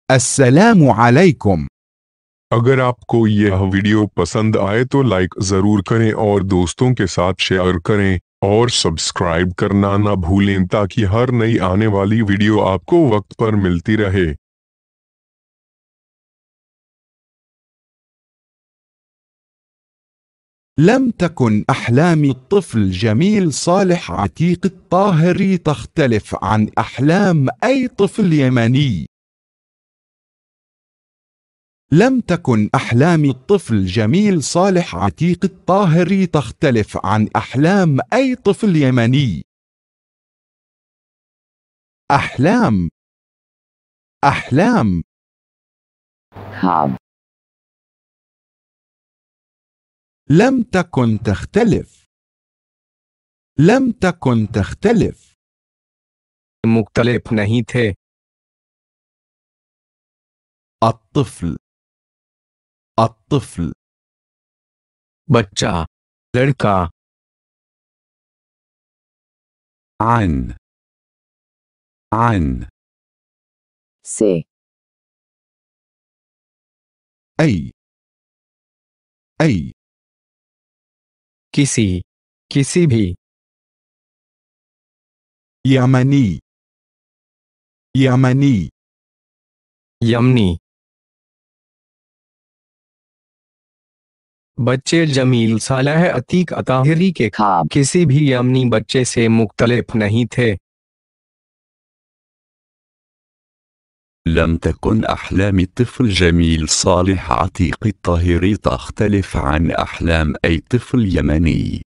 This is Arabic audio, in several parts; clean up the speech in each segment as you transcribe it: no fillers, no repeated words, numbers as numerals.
السلام عليكم. अगर आपको यह वीडियो पसंद आए तो लाइक ज़रूर करें और दोस्तों के साथ शेयर करें और सब्सक्राइब करना ना भूलें ताकि हर नई आने वाली वीडियो आपको वक्त पर मिलती रहे। لم تكن أحلام الطفل جميل صالح عتيق الطاهري تختلف عن أحلام أي طفل يمني. لم تكن أحلام الطفل جميل صالح عتيق الطاهري تختلف عن أحلام أي طفل يمني. أحلام أحلام خواب لم تكن تختلف. لم تكن تختلف. मुख्तलिफ नहीं थे। الطفل الطفل बच्चा, लड़का। عن عن से أي أي किसी भी। يمني يمني यमनी। बच्चे जमील सालह अतीक अताहिरी के ख्वाब किसी भी यमनी बच्चे से मुख्तलिफ नहीं थे। لم تكن أحلام الطفل جميل صالح عتيق الطاهري تختلف عن أحلام أي طفل يمني.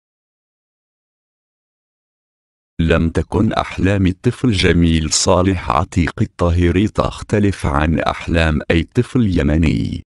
لم تكن أحلام الطفل جميل صالح عتيق الطاهري تختلف عن أحلام أي طفل يمني.